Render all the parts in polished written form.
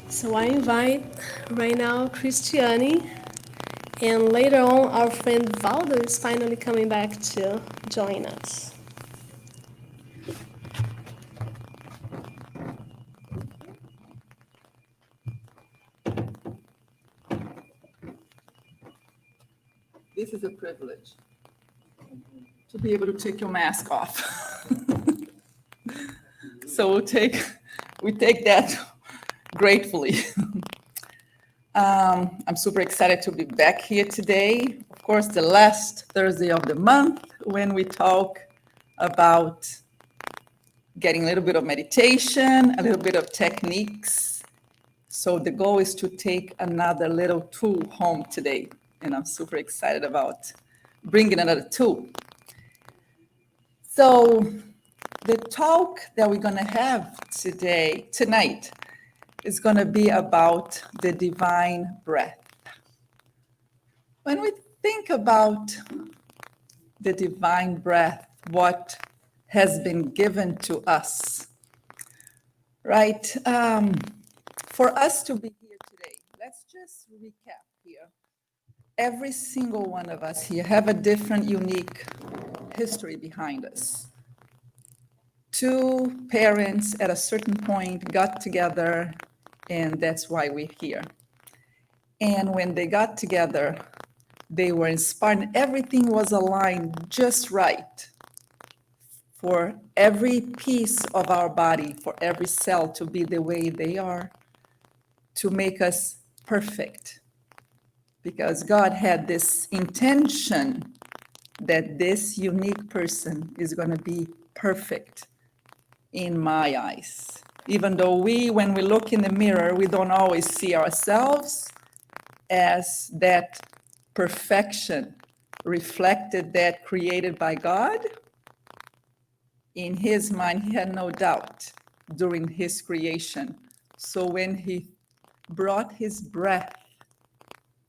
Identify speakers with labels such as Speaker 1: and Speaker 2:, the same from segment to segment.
Speaker 1: So I invite right now Cristiane, and later on our friend Valdo is finally coming back to join us.
Speaker 2: This is a privilege to be able to take your mask off. So we take that gratefully. I'm super excited to be back here today. Of course, the last Thursday of the month when we talk about getting a little bit of meditation, a little bit of techniques. So the goal is to take another little tool home today. And I'm super excited about bringing another tool. So the talk that we're going to have tonight, is going to be about the divine breath. When we think about the divine breath, what has been given to us, right? For us to be here today, let's just recap here. Every single one of us here have a different, unique history behind us. Two parents at a certain point got together, and that's why we're here. And when they got together, they were inspired. Everything was aligned just right for every piece of our body, for every cell to be the way they are, to make us perfect. Because God had this intention that this unique person is going to be perfect in my eyes. Even though when we look in the mirror, we don't always see ourselves as that perfection reflected, that created by God. In his mind, he had no doubt during his creation. So when he brought his breath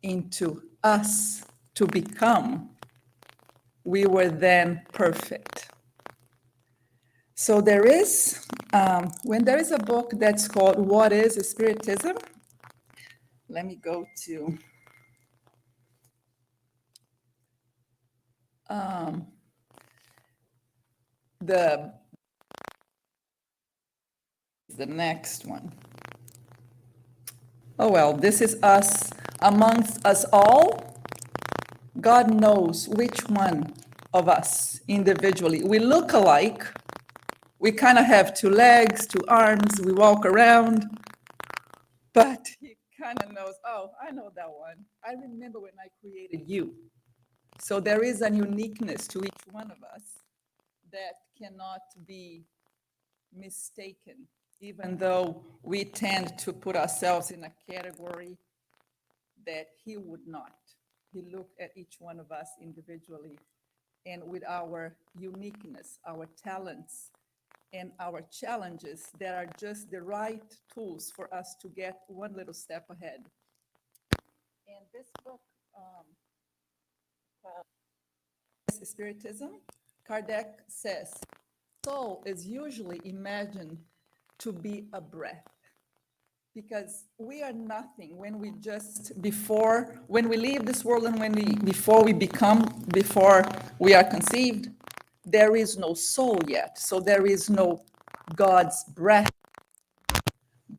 Speaker 2: into us to become, we were then perfect. So there is, when there is a book that's called What is Spiritism? Let me go to the next one. Oh, well, this is us amongst us all. God knows which one of us individually. We look alike. We kind of have two legs, two arms. We walk around. But he kind of knows, oh, I know that one. I remember when I created you. So there is a uniqueness to each one of us that cannot be mistaken, even though we tend to put ourselves in a category that he would not. He looked at each one of us individually, and with our uniqueness, our talents, and our challenges that are just the right tools for us to get one little step ahead. And this book, Spiritism, Kardec says, soul is usually imagined to be a breath, because we are nothing when we leave this world, and before we are conceived, there is no soul yet. So there is no God's breath.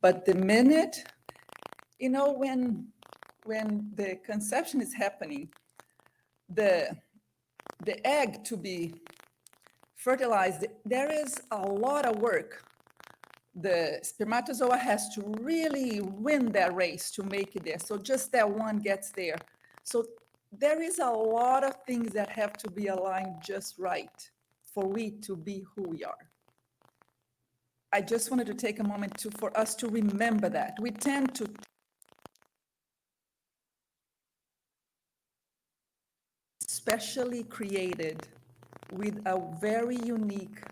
Speaker 2: But the minute, when the conception is happening, the egg to be fertilized, there is a lot of work. The spermatozoa has to really win that race to make it there. So just that one gets there. So there is a lot of things that have to be aligned just right for we to be who we are. I just wanted to take a moment for us to remember that. We tend to specially created with a very unique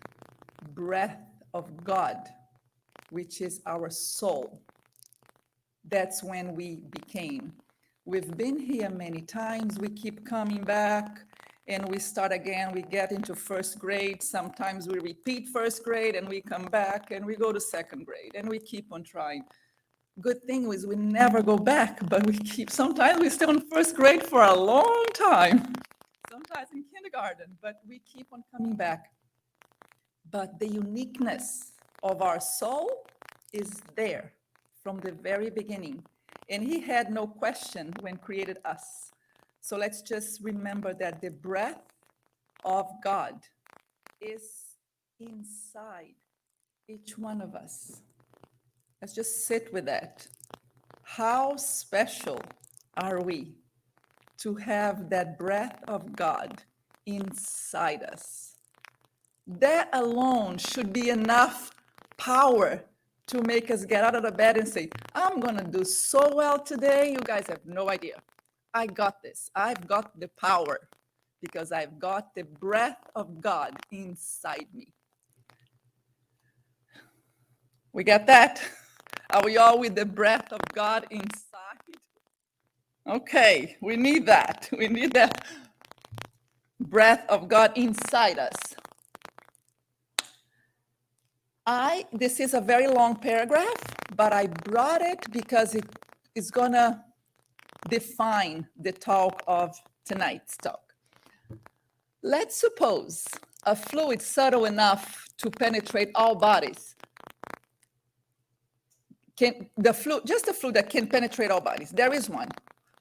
Speaker 2: breath of God, which is our soul. That's when we became. We've been here many times. We keep coming back and we start again. We get into first grade. Sometimes we repeat first grade and we come back and we go to second grade and we keep on trying. good thing is we never go back, but we keep, sometimes we stay in first grade for a long time, sometimes in kindergarten, but we keep on coming back. But the uniqueness of our soul is there from the very beginning. And he had no question when created us. So let's just remember that the breath of God is inside each one of us. Let's just sit with that. How special are we to have that breath of God inside us? That alone should be enough power to make us get out of the bed and say, I'm going to do so well today. You guys have no idea. I got this. I've got the power because I've got the breath of God inside me. We get that? Are we all with the breath of God inside? Okay, we need that. We need that breath of God inside us. This is a very long paragraph, but I brought it because it is gonna define the talk of tonight's talk. Let's suppose a fluid subtle enough to penetrate all bodies. Just a fluid that can penetrate all bodies. There is one.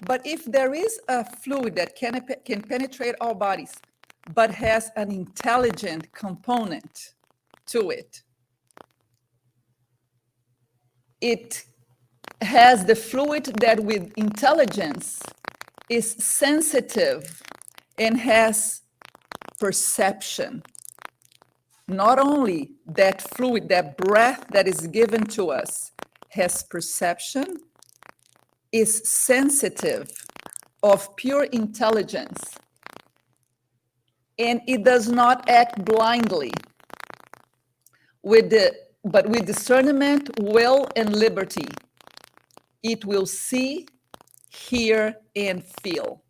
Speaker 2: But if there is a fluid that can penetrate all bodies, but has an intelligent component to it, it has the fluid that with intelligence is sensitive and has perception. Not only that fluid, that breath that is given to us has perception, is sensitive, of pure intelligence, and it does not act blindly, but with discernment, will, and liberty. It will see, hear, and feel.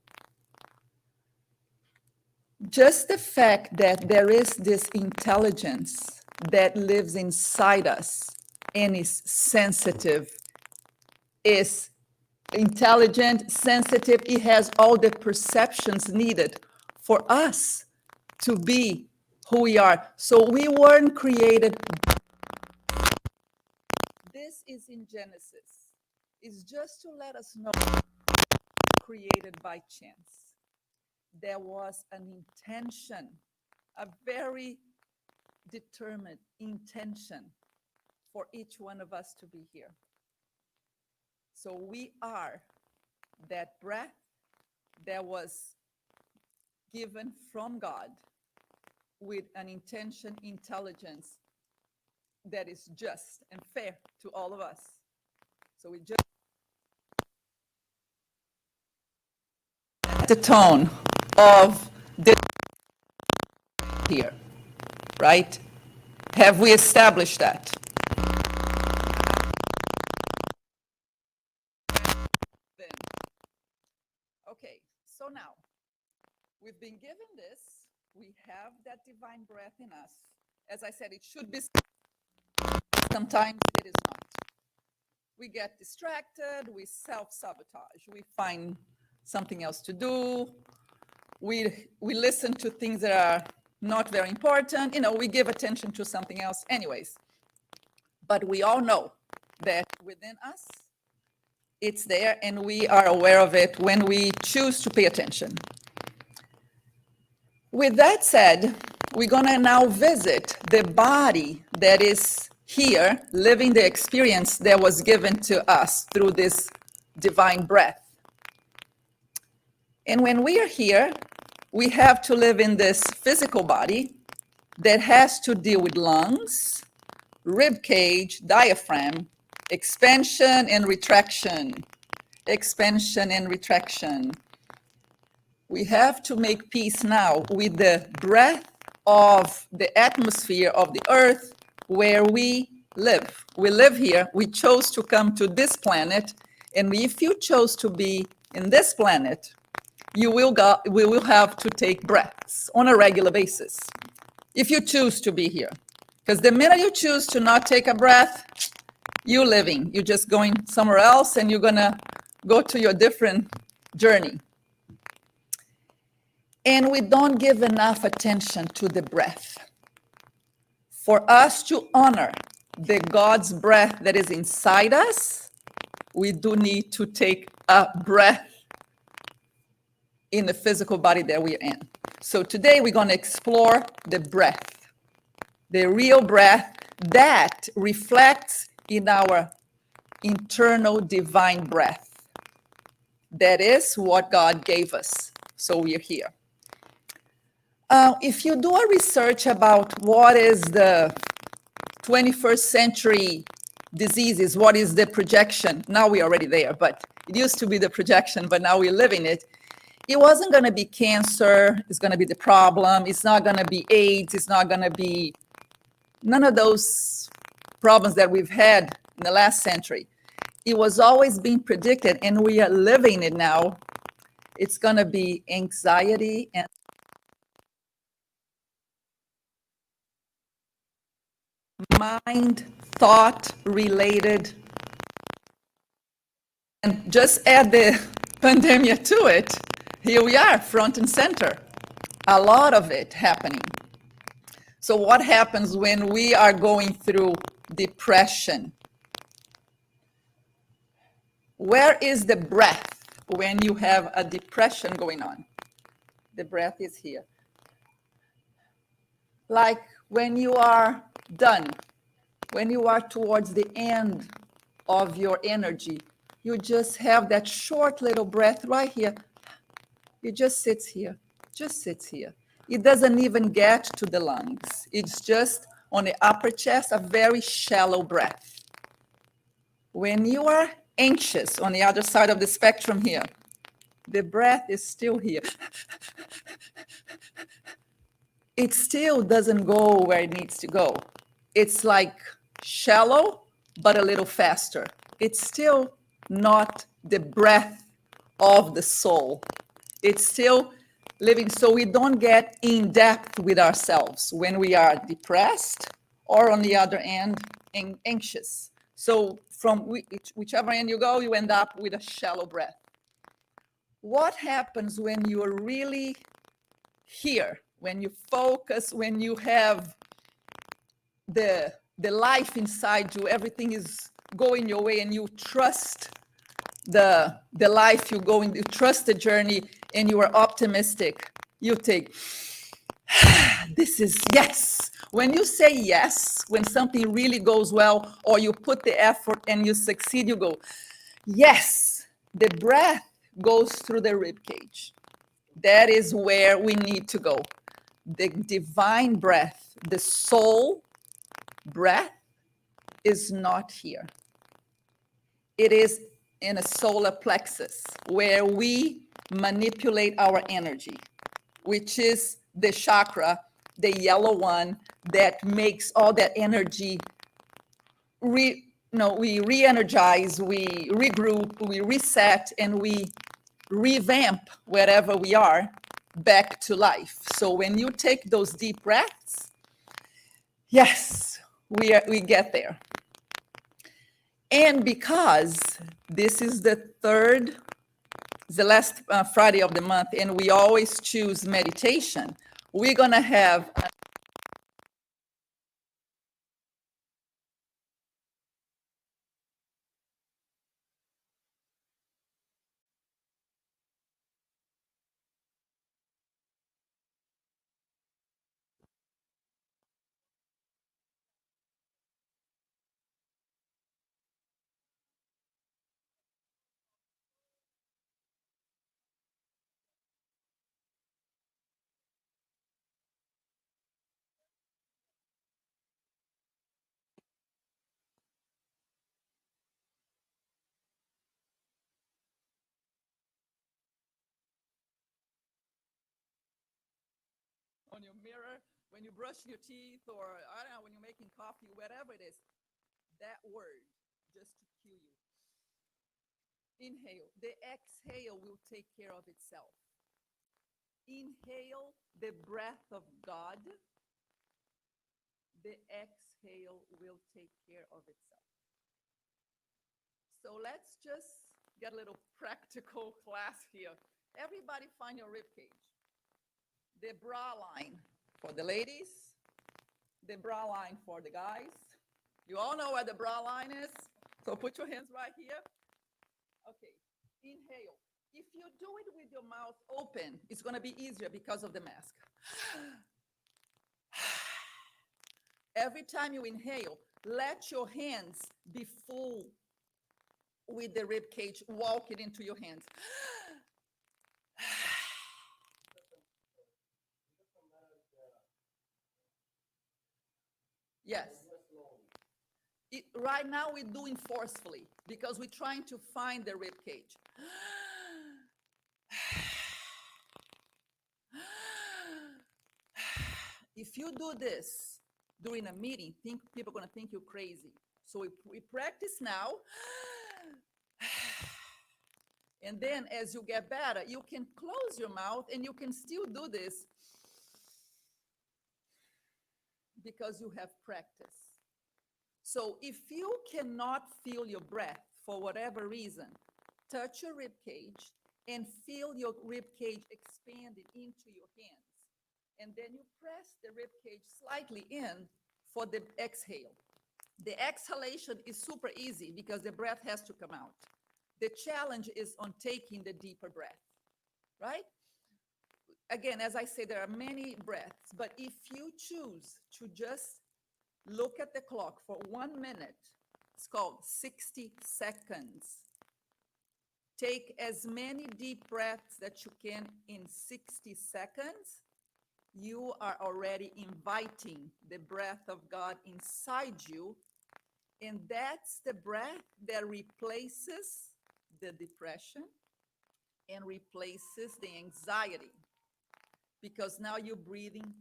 Speaker 2: Just the fact that there is this intelligence that lives inside us and is sensitive, is intelligent, sensitive, it has all the perceptions needed for us to be who we are. So we weren't created. This is in Genesis. It's just to let us know, created by chance. There was an intention, a very determined intention for each one of us to be here. So we are that breath that was given from God with an intention, intelligence that is just and fair to all of us. So we just the tone of the here, right? Have we established that? Okay, so now we've been given this, we have that divine breath in us. As I said, it should be, sometimes it is not. We get distracted, we self-sabotage, we find something else to do, we listen to things that are not very important, we give attention to something else anyways. But we all know that within us, it's there, and we are aware of it when we choose to pay attention. With that said, we're gonna now visit the body that is here, living the experience that was given to us through this divine breath. And when we are here, we have to live in this physical body that has to deal with lungs, rib cage, diaphragm, expansion and retraction, expansion and retraction. We have to make peace now with the breath of the atmosphere of the earth where we live. We live here. We chose to come to this planet. And if you chose to be in this planet, we will have to take breaths on a regular basis if you choose to be here. Because the minute you choose to not take a breath, you living. You're just going somewhere else and you're gonna go to your different journey. And we don't give enough attention to the breath. For us to honor the God's breath that is inside us, we do need to take a breath in the physical body that we're in. So today we're going to explore the breath, the real breath that reflects in our internal divine breath. That is what God gave us. So we're here. If you do a research about what is the 21st century diseases, what is the projection? Now we're already there, but it used to be the projection, but now we're living it. It wasn't going to be cancer. It's going to be the problem. It's not going to be AIDS. It's not going to be none of those problems that we've had in the last century. It was always being predicted, and we are living it now. It's going to be anxiety and mind, thought related. And just add the pandemic to it. Here we are, front and center. A lot of it happening. So what happens when we are going through depression? Where is the breath when you have a depression going on? The breath is here. Like when you are done, when you are towards the end of your energy, you just have that short little breath right here. It just sits here, just sits here. It doesn't even get to the lungs. It's just on the upper chest, a very shallow breath. When you are anxious on the other side of the spectrum here, the breath is still here. It still doesn't go where it needs to go. It's like shallow, but a little faster. It's still not the breath of the soul. It's still living, so we don't get in depth with ourselves when we are depressed or on the other end, anxious. So from whichever end you go, you end up with a shallow breath. What happens when you are really here, when you focus, when you have the life inside you, everything is going your way and you trust the life you're going, you trust the journey and you are optimistic, you take, this is yes. When you say yes, when something really goes well, or you put the effort and you succeed, you go, yes. The breath goes through the rib cage. That is where we need to go. The divine breath, the soul breath is not here. It is in a solar plexus where we manipulate our energy, which is the chakra, the yellow one that makes all that energy we re-energize, we regroup, we reset, and we revamp wherever we are back to life. So when you take those deep breaths, yes, we get there. And because this is the last Friday of the month, and we always choose meditation, we're going to have on your mirror, when you brush your teeth, or I don't know, when you're making coffee, whatever it is, that word, just to cue you. Inhale. The exhale will take care of itself. Inhale the breath of God. The exhale will take care of itself. So let's just get a little practical class here. Everybody find your rib cage. The bra line for the ladies, the bra line for the guys. You all know where the bra line is, so put your hands right here. Okay, inhale. If you do it with your mouth open, it's gonna be easier because of the mask. Every time you inhale, let your hands be full with the rib cage, walk it into your hands. Yes. Right now we're doing forcefully because we're trying to find the rib cage. If you do this during a meeting, people are going to think you're crazy. So we practice now. And then as you get better, you can close your mouth and you can still do this because you have practice. So if you cannot feel your breath for whatever reason, touch your rib cage and feel your rib cage expanding into your hands. And then you press the rib cage slightly in for the exhale. The exhalation is super easy because the breath has to come out. The challenge is on taking the deeper breath, right? Again, as I say, there are many breaths, but if you choose to just look at the clock for 1 minute, it's called 60 seconds. Take as many deep breaths that you can in 60 seconds. You are already inviting the breath of God inside you. And that's the breath that replaces the depression and replaces the anxiety. Because now you're breathing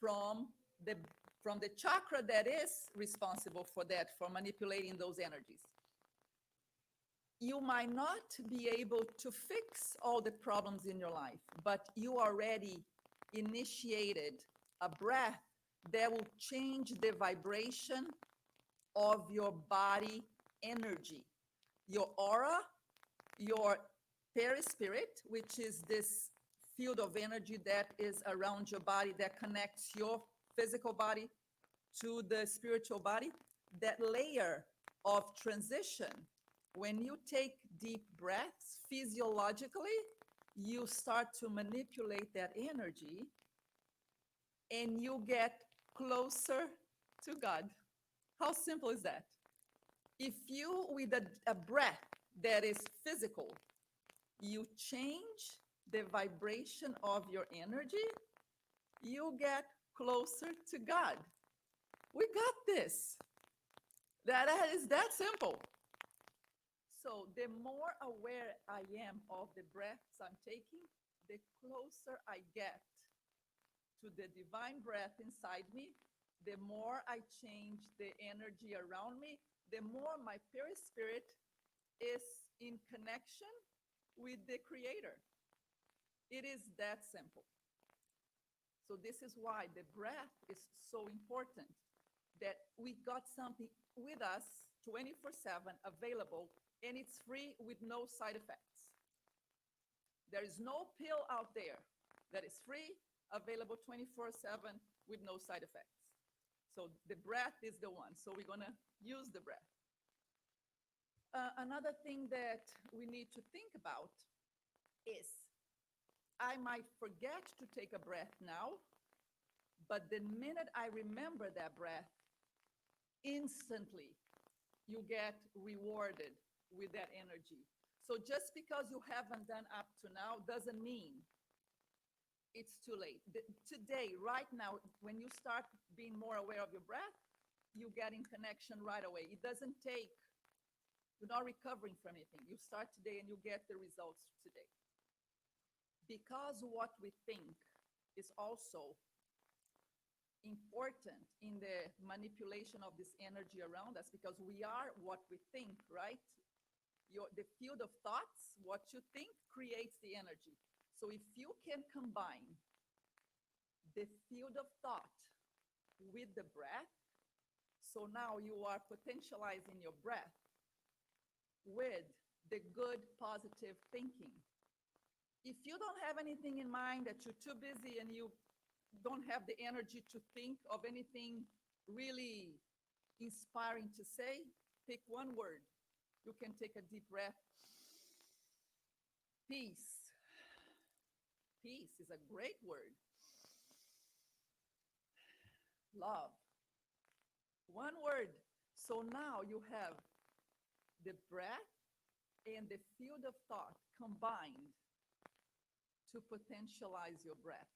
Speaker 2: from the chakra that is responsible for that, for manipulating those energies. You might not be able to fix all the problems in your life, but you already initiated a breath that will change the vibration of your body energy, your aura, your perispirit, which is this field of energy that is around your body that connects your physical body to the spiritual body, that layer of transition. When you take deep breaths, physiologically, you start to manipulate that energy and you get closer to God. How simple is that? If you, with a breath that is physical, you change the vibration of your energy, you get closer to God. We got this. That is that simple. So the more aware I am of the breaths I'm taking, the closer I get to the divine breath inside me, the more I change the energy around me, the more my perispirit is in connection with the Creator. It is that simple. So this is why the breath is so important, that we got something with us 24/7 available, and it's free with no side effects. There is no pill out there that is free, available 24/7 with no side effects. So the breath is the one. So we're gonna use the breath. Another thing that we need to think about is I might forget to take a breath now, but the minute I remember that breath, instantly you get rewarded with that energy. So just because you haven't done up to now doesn't mean it's too late. Today, right now, when you start being more aware of your breath, you get in connection right away. It doesn't take, you're not recovering from anything. You start today and you get the results today. Because what we think is also important in the manipulation of this energy around us, because we are what we think, right? The field of thoughts, what you think creates the energy. So if you can combine the field of thought with the breath, so now you are potentializing your breath, with the good, positive thinking. If you don't have anything in mind, that you're too busy and you don't have the energy to think of anything really inspiring to say, pick one word. You can take a deep breath. Peace. Peace is a great word. Love. One word. So now you have the breath and the field of thought combined to potentialize your breath.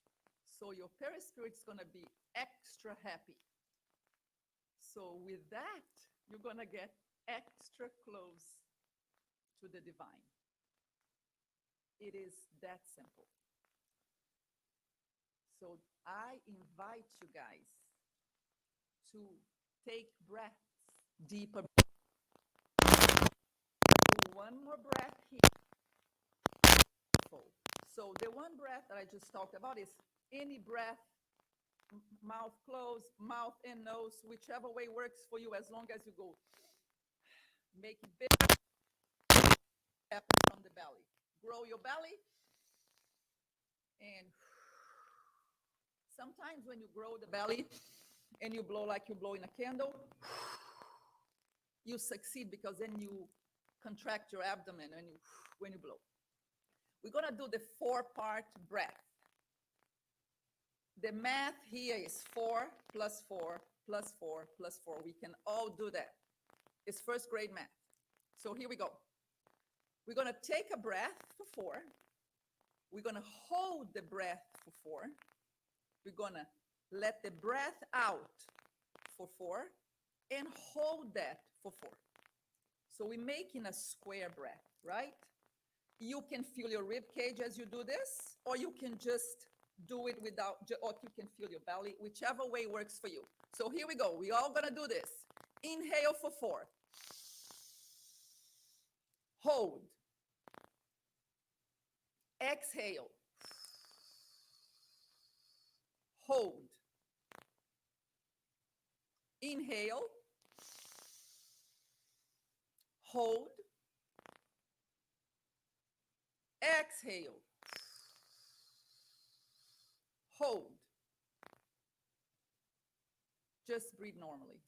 Speaker 2: So your perispirit's going to be extra happy. So with that, you're going to get extra close to the divine. It is that simple. So I invite you guys to take breaths deeper. Do one more breath here. So the one breath that I just talked about is any breath, mouth closed, mouth and nose, whichever way works for you, as long as you go. Make it big, happen from the belly. Grow your belly. And sometimes when you grow the belly and you blow like you blow in a candle, you succeed because then you contract your abdomen when you blow. We're going to do the 4-part breath. The math here is 4 plus 4 plus 4 plus 4. We can all do that. It's first grade math. So here we go. We're going to take a breath for 4. We're going to hold the breath for 4. We're going to let the breath out for 4 and hold that for 4. So we're making a square breath, right? You can feel your rib cage as you do this, or you can just do it without, or you can feel your belly, whichever way works for you. So here we go. We're all going to do this. Inhale for 4. Hold. Exhale. Hold. Inhale. Hold. Exhale. Hold. Just breathe normally.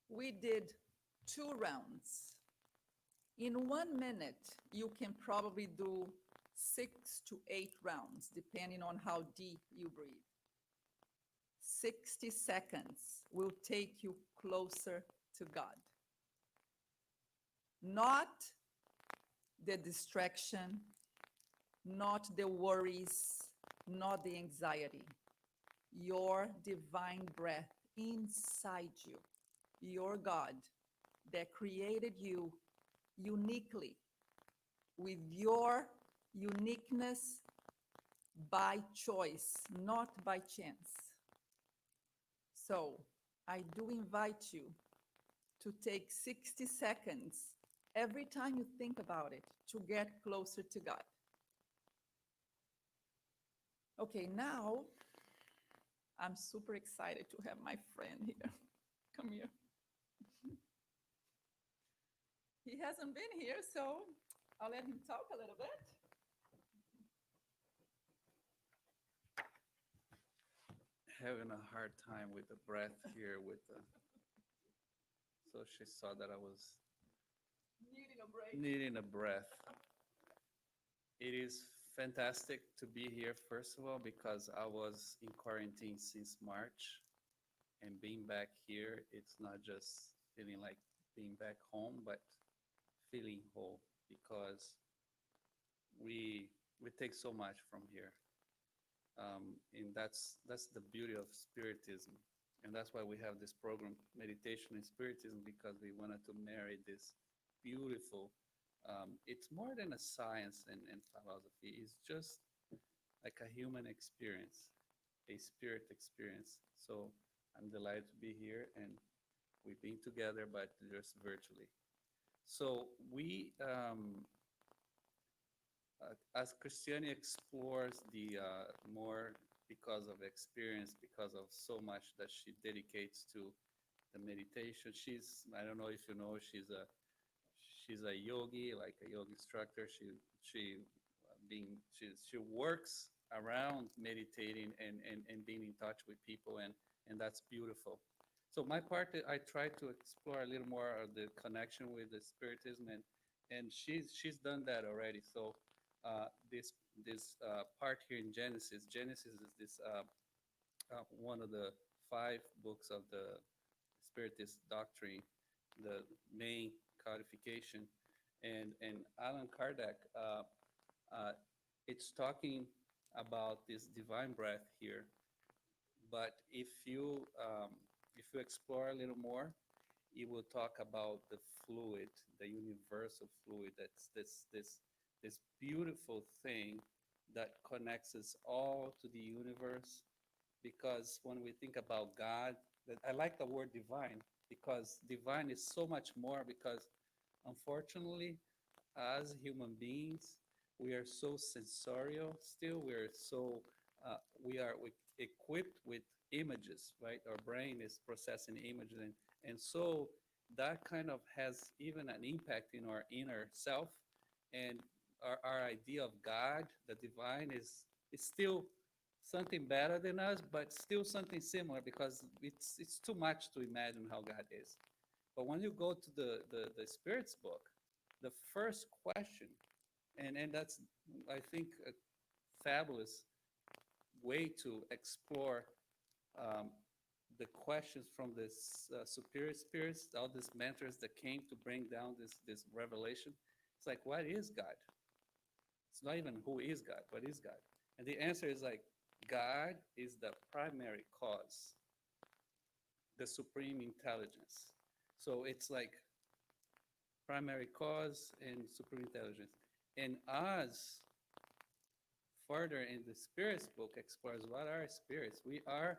Speaker 2: We did 2 rounds. In 1 minute, you can probably do 6 to 8 rounds, depending on how deep you breathe. 60 seconds will take you closer to God. Not the distraction, not the worries, not the anxiety. Your divine breath inside you, your God that created you uniquely, with your uniqueness by choice, not by chance. So I do invite you to take 60 seconds every time you think about it to get closer to God. Okay, now I'm super excited to have my friend here. Come here. He hasn't been here, so I'll let him talk a little bit.
Speaker 3: Having a hard time with the breath here so she saw that I was needing a breath. It is fantastic to be here, first of all, because I was in quarantine since March, and being back here, it's not just feeling like being back home, but feeling whole, because we take so much from here. And that's the beauty of Spiritism. And that's why we have this program, Meditation and Spiritism, because we wanted to marry this beautiful, it's more than a science and philosophy. It's just like a human experience, a spirit experience. So I'm delighted to be here, and we've been together, but just virtually. So we, as Cristiane explores the more, because of experience, because of so much that she dedicates to the meditation. I don't know if you know, she's a she's a yogi, like a yoga instructor. She works around meditating and being in touch with people, and that's beautiful. So my part, I try to explore a little more of the connection with the spiritism, and she's done that already. So this part here in Genesis is this one of the 5 books of the Spiritist doctrine, the main codification, and Allan Kardec. It's talking about this divine breath here, but if you explore a little more, it will talk about the fluid, the universal fluid. That's this beautiful thing that connects us all to the universe. Because when we think about God, I like the word divine, because divine is so much more. Because unfortunately, as human beings, we are so sensorial still. We are equipped with images, right? Our brain is processing images, and so that kind of has even an impact in our inner self. And our idea of God, the divine, is still something better than us, but still something similar, because it's too much to imagine how God is. But when you go to the Spirit's book, the first question, and that's, I think, a fabulous way to explore um, the questions from this superior spirits, all these mentors that came to bring down this revelation. It's like, what is God? It's not even who is God, what is God? And the answer is like, God is the primary cause, the supreme intelligence. So it's like primary cause and supreme intelligence. And as further in the Spirit's book explores what are spirits, we are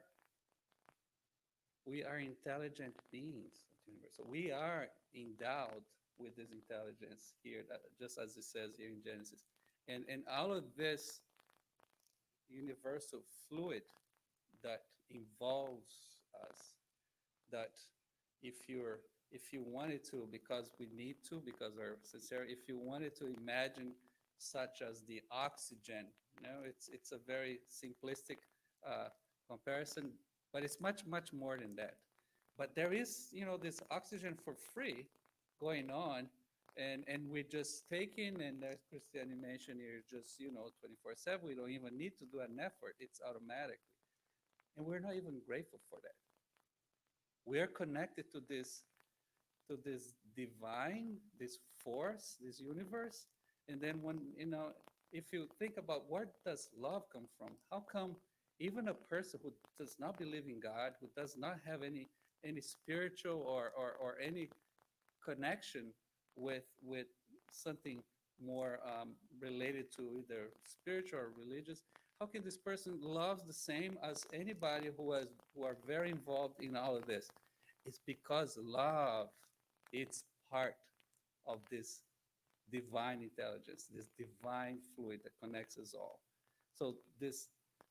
Speaker 3: intelligent beings of the universe. So we are endowed with this intelligence here, just as it says here in Genesis. And all of this universal fluid that involves us, that if you wanted to, because we need to, because our sincerity, if you wanted to imagine such as the oxygen, it's a very simplistic comparison, but it's much, much more than that. But there is, this oxygen for free going on, and we're just taking, and as Cristiane mentioned here, just, 24/7. We don't even need to do an effort. It's automatically. And we're not even grateful for that. We are connected to this divine, this force, this universe. And then when, if you think about where does love come from, how come even a person who does not believe in God, who does not have any spiritual or any connection with something more related to either spiritual or religious, how can this person love the same as anybody who are very involved in all of this? It's because love, it's part of this divine intelligence, this divine fluid that connects us all. So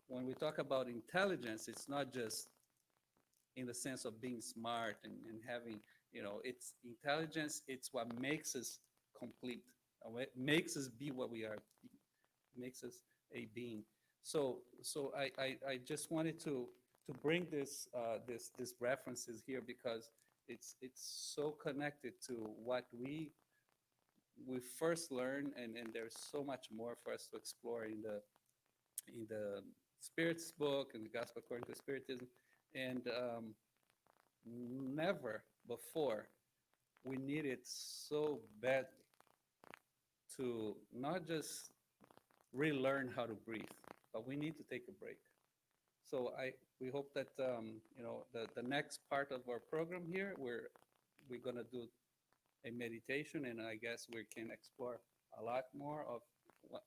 Speaker 3: when we talk about intelligence, it's not just in the sense of being smart and having, it's intelligence. It's what makes us complete. It makes us be what we are, makes us a being. So I just wanted to bring this references here, because it's so connected to what we first learn, and there's so much more for us to explore in the Spirit's book and the Gospel according to Spiritism. And never before we needed so badly to not just relearn how to breathe, but we need to take a break. So we hope that the next part of our program here, we're gonna do a meditation, and I guess we can explore a lot more of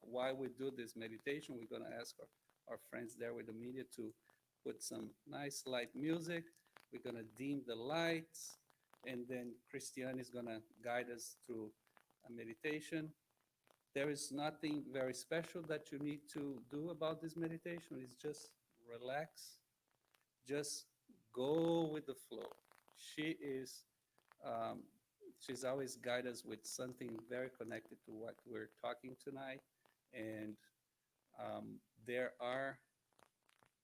Speaker 3: why we do this meditation. We're gonna ask our friends there with the media to put some nice light music. We're gonna dim the lights, and then Cristiane is gonna guide us through a meditation. There is nothing very special that you need to do about this meditation. It's just relax, just go with the flow. She is she's always guided us with something very connected to what we're talking tonight. And there are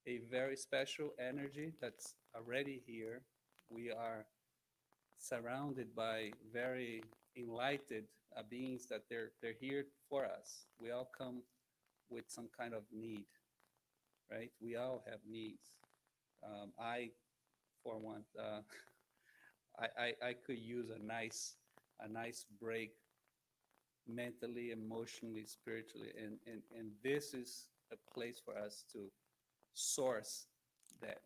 Speaker 3: a very special energy that's already here. We are surrounded by very enlightened beings that they're here for us. We all come with some kind of need, right? We all have needs. I, for one, I could use a nice break mentally, emotionally, spiritually, and this is a place for us to source that.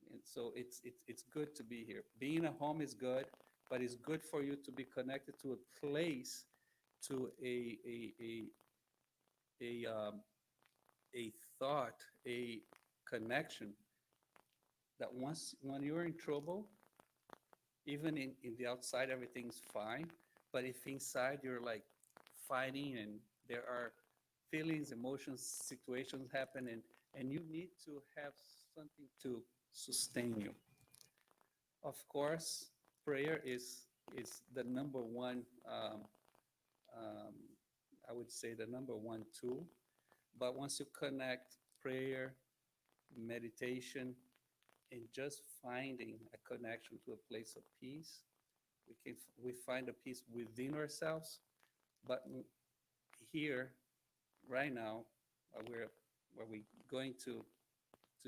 Speaker 3: And so it's good to be here. Being at home is good, but it's good for you to be connected to a place, to a thought, a connection that once when you're in trouble, even in the outside everything's fine, but if inside you're like fighting and there are feelings, emotions, situations happen, and you need to have something to sustain you. Of course, prayer is the number one, I would say the number one tool. But once you connect prayer, meditation, and just finding a connection to a place of peace, we find a peace within ourselves. But here, right now, what we're going to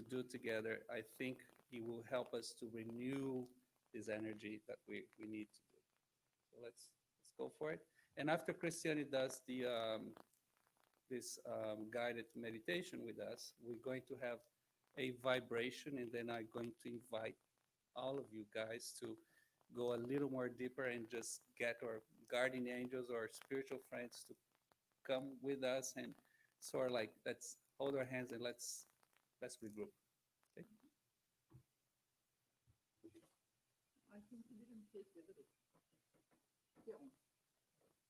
Speaker 3: do together, I think it will help us to renew this energy that we need to do. So let's go for it. And after Cristiane does this guided meditation with us, we're going to have a vibration, and then I'm going to invite all of you guys to go a little more deeper and just get our guardian angels or spiritual friends to come with us and sort of like let's hold our hands and let's regroup. Okay.
Speaker 2: I think you didn't take the little. Yeah.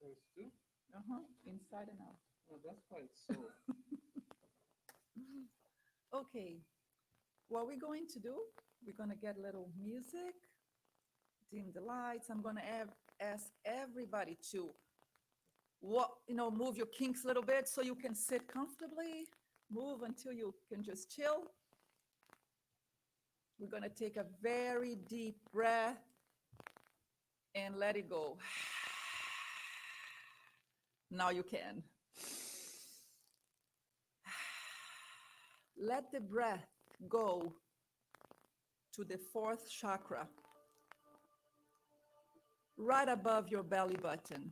Speaker 3: There's two?
Speaker 2: Inside and out.
Speaker 3: Well, that's why it's so.
Speaker 2: Okay. What we're going to do, we're going to get a little music, dim the lights. I'm going to ask everybody to move your kinks a little bit so you can sit comfortably. Move until you can just chill. We're going to take a very deep breath and let it go. Now you can. Let the breath go to the fourth chakra, right above your belly button.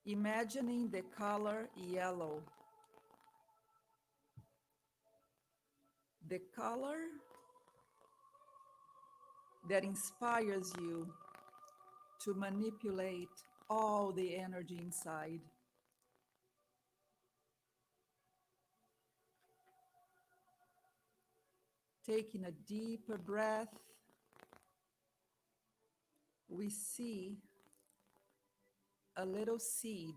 Speaker 2: Imagining the color yellow. The color that inspires you to manipulate all the energy inside. Taking a deeper breath, we see a little seed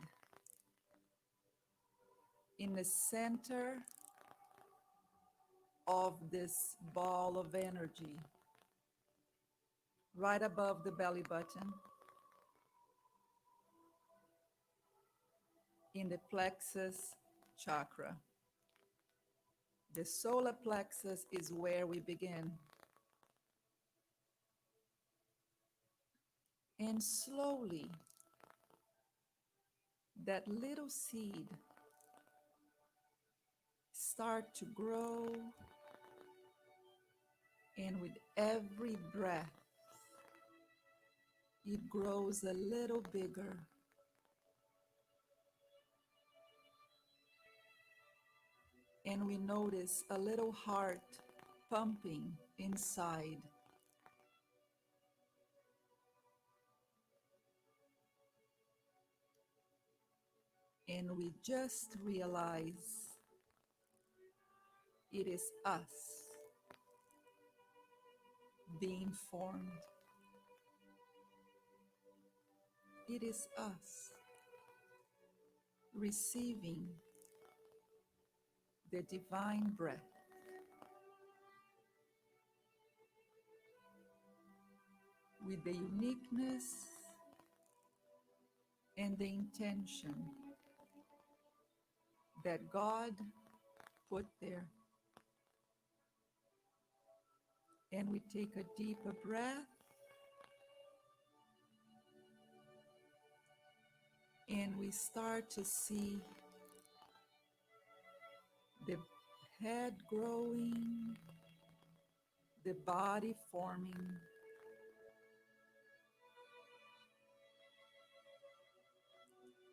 Speaker 2: in the center of this ball of energy, right above the belly button, in the plexus chakra. The solar plexus is where we begin. And slowly, that little seed start to grow, and with every breath, it grows a little bigger. And we notice a little heart pumping inside. And we just realize it is us being formed. It is us receiving the divine breath. with the uniqueness and the intention that God put there. And we take a deeper breath and we start to see the head growing, the body forming,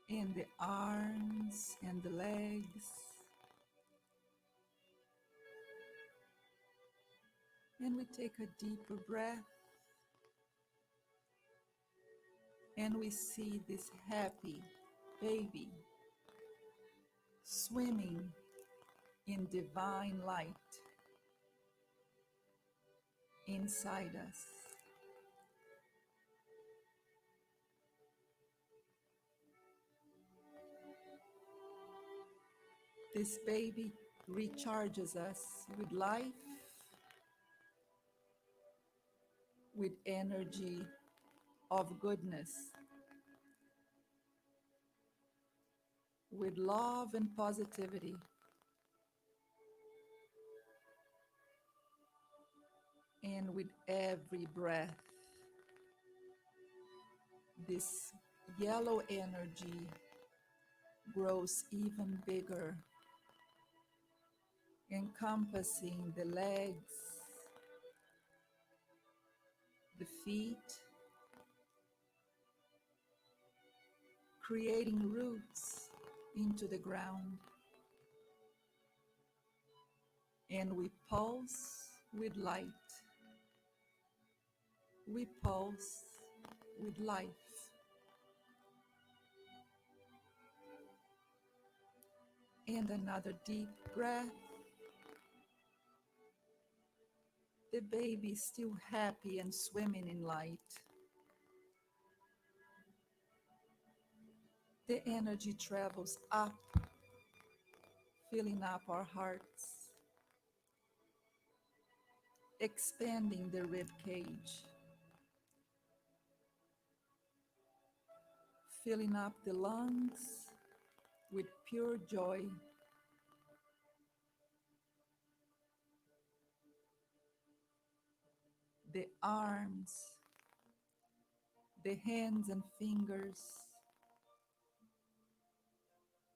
Speaker 2: and the arms and the legs. And we take a deeper breath and we see this happy baby swimming in divine light inside us. This baby recharges us with life, with energy of goodness, with love and positivity. And with every breath, this yellow energy grows even bigger, encompassing the legs, the feet, creating roots into the ground. And we pulse with light. We pulse with life. And another deep breath. The baby is still happy and swimming in light. The energy travels up, filling up our hearts, expanding the rib cage, filling up the lungs with pure joy. The arms, the hands and fingers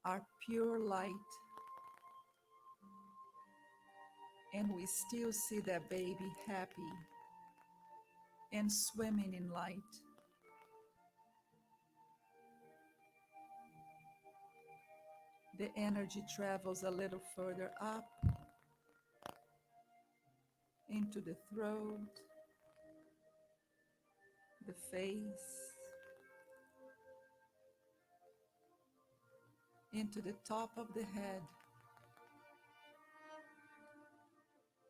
Speaker 2: are pure light. And we still see that baby happy and swimming in light. The energy travels a little further up into the throat, the face, into the top of the head,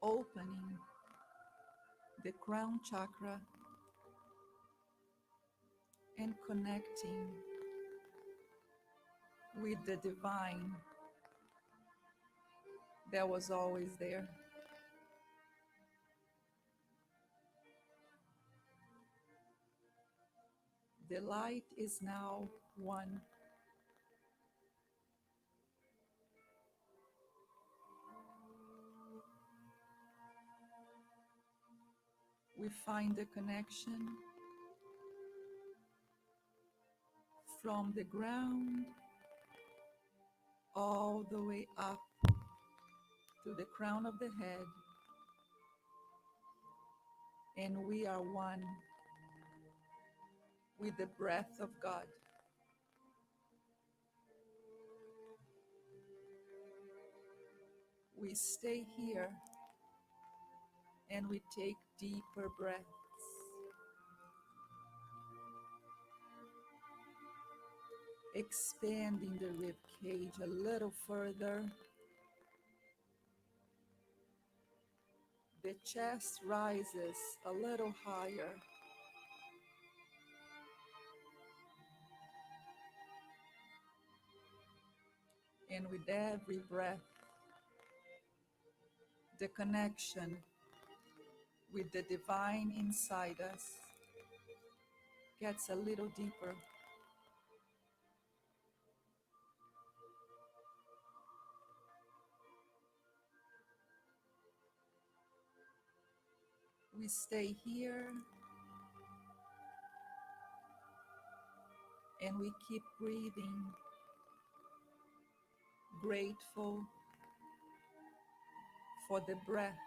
Speaker 2: opening the crown chakra and connecting with the divine that was always there. The light is now one. We find the connection from the ground all the way up to the crown of the head, and we are one with the breath of God. We stay here and we take deeper breaths. Expanding the rib cage a little further. The chest rises a little higher. And with every breath, the connection with the divine inside us gets a little deeper. We stay here and we keep breathing, grateful for the breath,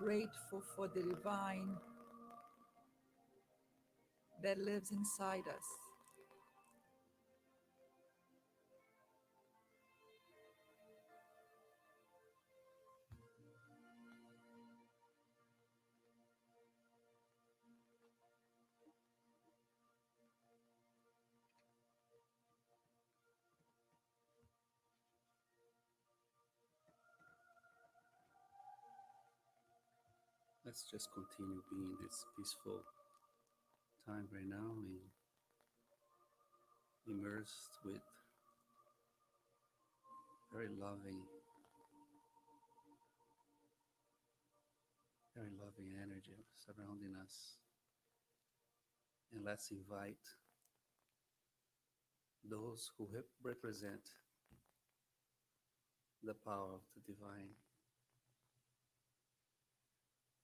Speaker 2: grateful for the divine that lives inside us.
Speaker 3: Let's just continue being this peaceful time right now and immersed with very loving energy surrounding us. And let's invite those who represent the power of the divine,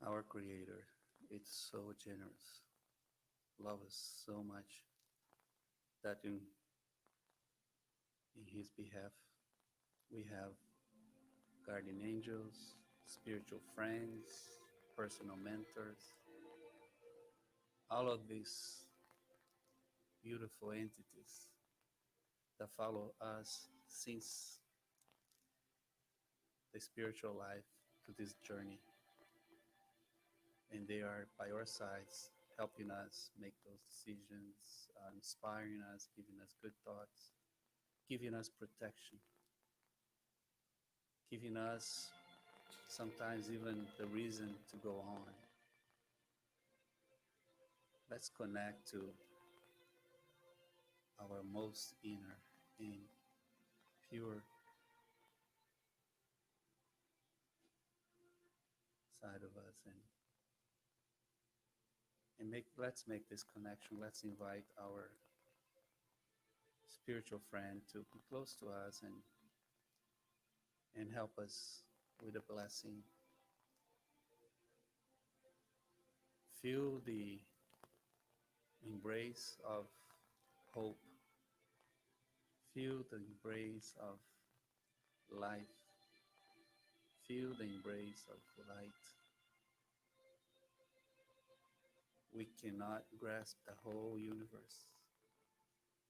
Speaker 3: our Creator. It's so generous, love us so much that in His behalf we have guardian angels, spiritual friends, personal mentors, all of these beautiful entities that follow us since the spiritual life to this journey. And they are by our sides, helping us make those decisions, inspiring us, giving us good thoughts, giving us protection, giving us sometimes even the reason to go on. Let's connect to our most inner and pure side of us and let's make this connection. Let's invite our spiritual friend to be close to us and help us with a blessing. Feel the embrace of hope. Feel the embrace of life. Feel the embrace of light. We cannot grasp the whole universe,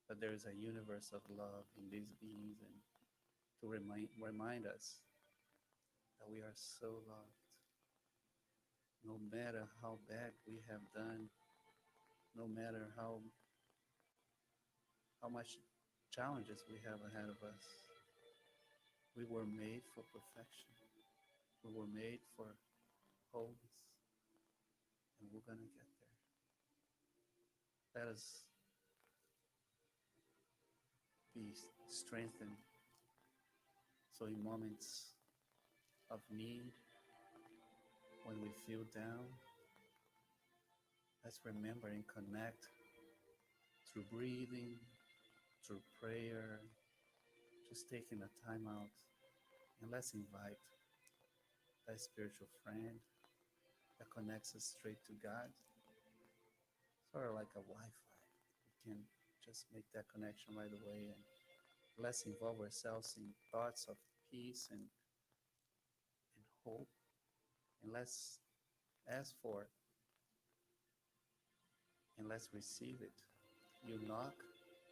Speaker 3: but there is a universe of love in these beings, and to remind us that we are so loved. No matter how bad we have done, no matter how much challenges we have ahead of us, we were made for perfection. We were made for wholeness, and we're going to get there. Let us be strengthened. So in moments of need, when we feel down, let's remember and connect through breathing, through prayer, just taking a time out, and let's invite that spiritual friend that connects us straight to God, sort of like a Wi-Fi. We can just make that connection right away, and let's involve ourselves in thoughts of peace and hope, and let's ask for it, and let's receive it. You knock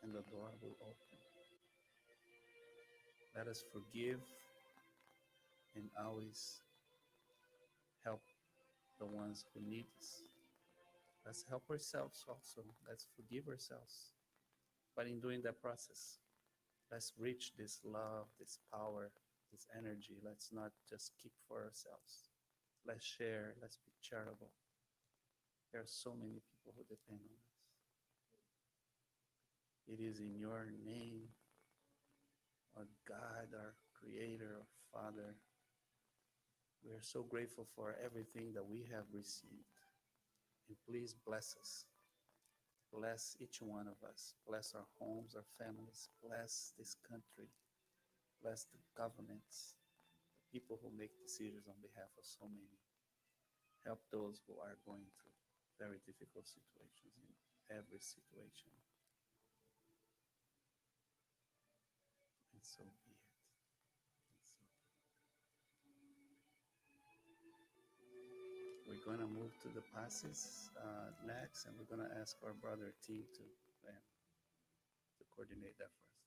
Speaker 3: and the door will open. Let us forgive and always help the ones who need us. Let's help ourselves also. Let's forgive ourselves. But in doing that process, let's reach this love, this power, this energy. Let's not just keep for ourselves. Let's share. Let's be charitable. There are so many people who depend on us. It is in your name, our God, our Creator, our Father. We are so grateful for everything that we have received. And please bless us. Bless each one of us. Bless our homes, our families. Bless this country. Bless the governments, the people who make decisions on behalf of so many. Help those who are going through very difficult situations in every situation. And so be it. And so we're going to move to the passes next, and we're going to ask our brother T to coordinate that for us.